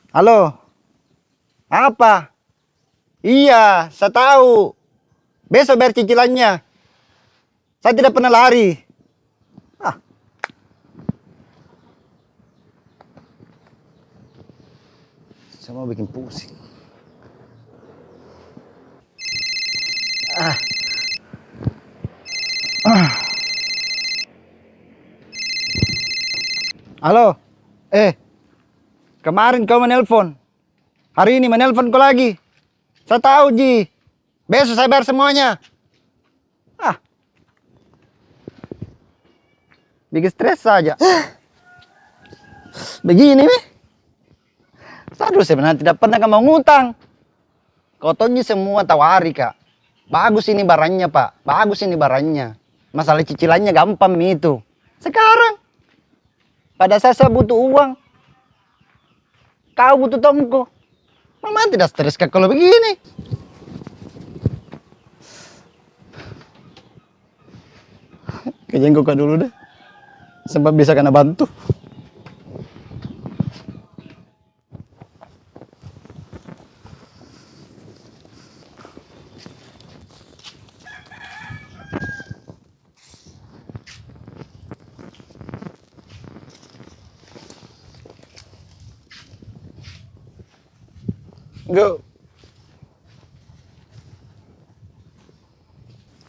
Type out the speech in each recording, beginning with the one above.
Halo, apa? Iya, saya tahu. Besok bayar cicilannya. Saya tidak pernah lari. Ah, saya mau bikin pusing. Ah, ah. Halo, kemarin kau menelpon. Hari ini menelpon kau lagi. Saya tahu, Ji. Besok saya bayar semuanya. Ah, bikin stres saja. Begini nih. Aduh, sebenarnya tidak pernah mau ngutang. Kau tonji semua tawari, Kak. Bagus ini barangnya, Pak. Bagus ini barangnya. Masalah cicilannya gampang itu. Sekarang, pada saya butuh uang. Kau butuh tongko. Mama tidak stres, Kak, kalau begini. Kejenguk Kak dulu deh. Sebab bisa kena bantu. Go.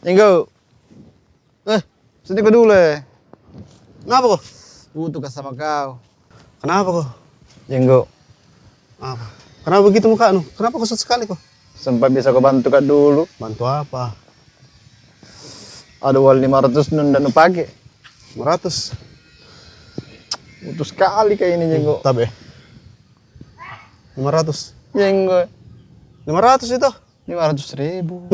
Jenggo. Sini kau dulu ya. Kenapa kok? Butuh Kak sama kau. Kenapa kok? Jenggo. Apa? Kenapa begitu muka nu? Kenapa kok sekali kok? Sempat bisa kau bantu Kak dulu. Bantu apa? Ada uang 500 nun dan pakai. 500. Butuh sekali kayak ini Jenggo. Tabe. 500. Jenggo. 500 itu? 500.000.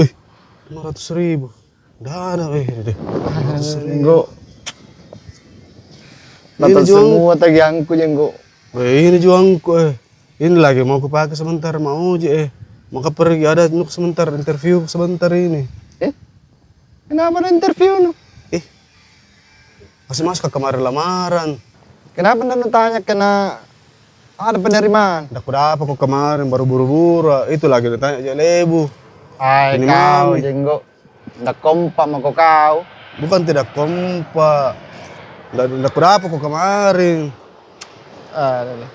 500.000. Udah ada deh. 500.000. Jenggo. Ini Batal juang. semua tagihanku Jenggo. Ini juangku Ini lagi mau aku pakai sebentar mau aja Mau ke pergi ada nuk sebentar interview sebentar ini. Kenapa ada interview nu? Masih masuk ke kemarin lamaran. Kenapa anda tanya kena ada penerimaan? Udah kuda apa kok kemarin baru buru-buru. Itu lagi ditanya aja lebu. Hai Ini kau mami. Jenggo. Ndak kompak sama kau. Bukan tidak kompak. Udah kuda apa kok kemarin. Aduh.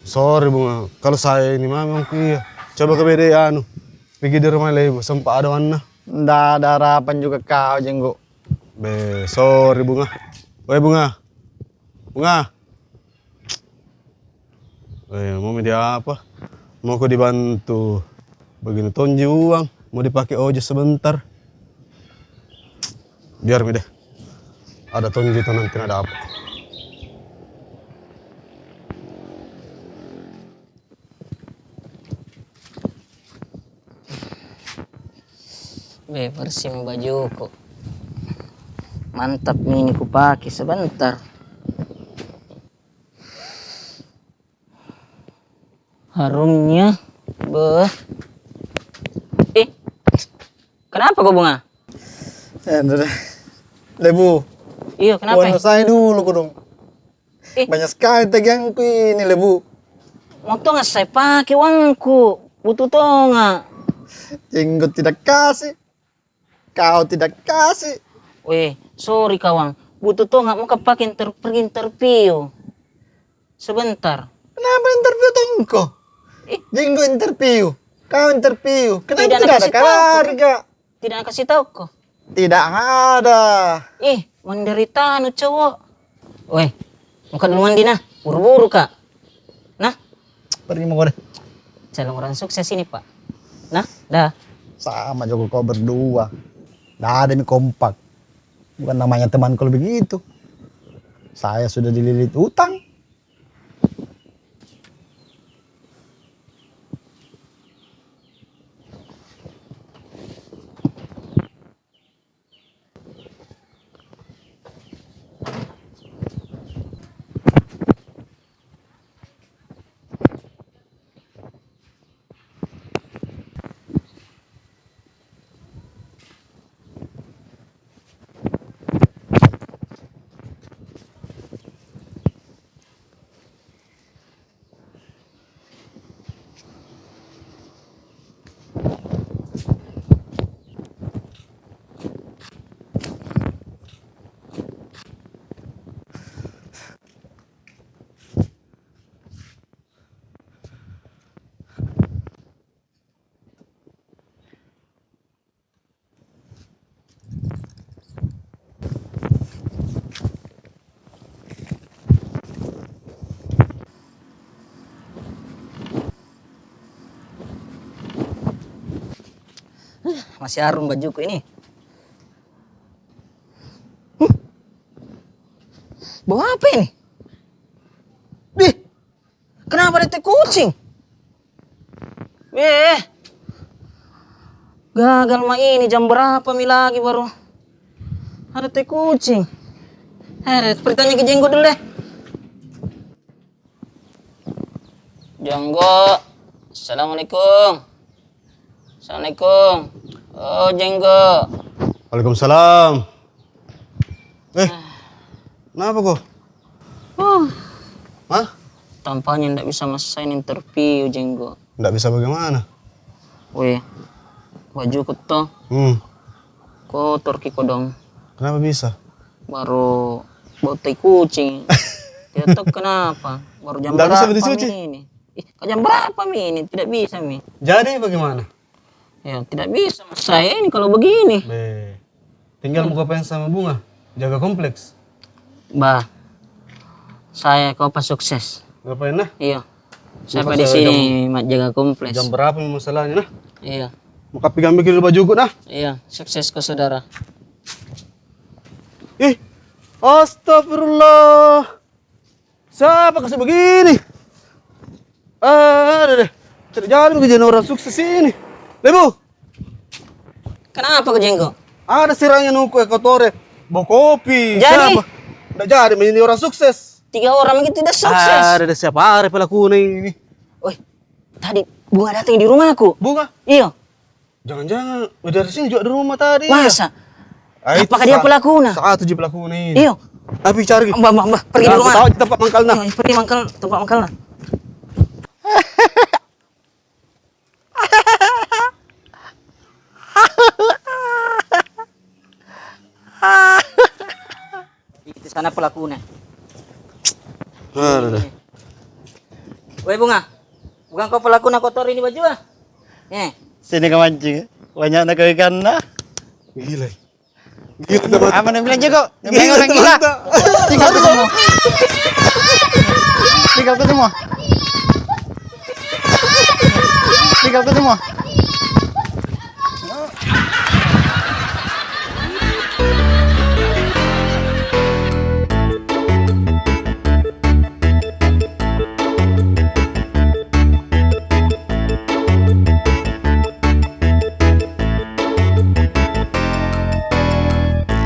Sorry bunga. Kalau saya ini memang iya. Coba ke BD pergi di rumah lebu. Sempat ada mana. Ndak ada harapan juga kau Jenggo. Sorry bunga. Woi bunga. Bunga. Mau media apa? Mau kau dibantu. Begini tonji uang. Mau dipakai ojek sebentar. Biar deh. Ada tonji itu nanti ada apa. Bersih bajuku. Mantap ini ku pakai sebentar. Harumnya, kenapa kau bunga? Udah. Lebu. Iya, kenapa? Uang saya dulu kudung. Banyak sekali tagihanku ini Lebu. Mau tuh nggak saya pakai uangku, butuh tuh nggak? Jenggo tidak kasih. Kau tidak kasih. Sorry kawan, butuh tuh nggak mau kepakai pergi interview. Sebentar. Kenapa interview tongko? Jenggo interview. Kau interview. Kenapa Tidak tidak ada kasih tahu. keluarga? Tidak kasih tahu kok. Tidak ada. Menderita anu cowok. Muka duluan Dina, buru-buru kak. Nah, Pergi mau deh. calon orang sukses ini pak. Nah, dah. Sama juga kau berdua. Nggak ada nih kompak. Bukan namanya teman kalau begitu. Saya sudah dililit utang. masih harum bajuku ini. Bawa apa ini? Bih, kenapa ada teh kucing? Gagal mah ini, jam berapa mi lagi baru ada teh kucing. Pertanyaan ke Jenggo dulu deh. Jenggo, assalamualaikum. Assalamualaikum. Oh Jenggo. Waalaikumsalam. Kenapa kok? Hah? Tampaknya ndak bisa masain interview Jenggo. Nggak bisa bagaimana? Weh, bajuku tuh kotor kiko dong. Kenapa bisa? Baru bau tai kucing. Tidak tahu kenapa. Baru jam Nggak bisa berapa dicuci? Mi ini? Kok jam berapa mi ini? Tidak bisa mi. Jadi bagaimana? Ya tidak bisa mas saya ini kalau begini. Tinggal muka pengen sama Bunga. Jaga kompleks. Bah, saya kau pas sukses. Ngapain nah? Iya. Saya Muka di saya sini jaga kompleks. Jam berapa masalahnya nah? Iya. Muka pegang bikin bajuku nah? Iya, sukses kau saudara. Astagfirullah. Siapa kasih begini? Deh. Tidak jadi begitu orang sukses ini. Lebu, Kenapa kau Jenggo? ada sirangnya nuku ekotore. Bawa kopi. Jadi? Siapa? Tidak jadi menjadi orang sukses. 3 orang begitu tidak sukses. Ada siapa hari pelakunya ini? Woi, tadi Bunga datang di rumahku. Bunga? Iya. Jangan-jangan dari sini juga di rumah tadi. Masa? Itu Apakah dia pelakunya? Satu je pelakunya ini. Iya. Tapi cari. Mbak, pergi di Aku rumah. tahu di tempat mangkal nah. Iya, pergi mangkal, tempat mangkal nah. Di sana pelakunya. Ada. Woi Bunga, bukan kau pelakunya kotor ini baju ah? Sini ke mancing. Banyak nak ikan nah. Gila. Gila teman. Apa yang bilang jago? Yang bilang orang gila. Tinggal tu semua. Tinggal tu semua. Tinggal tu semua.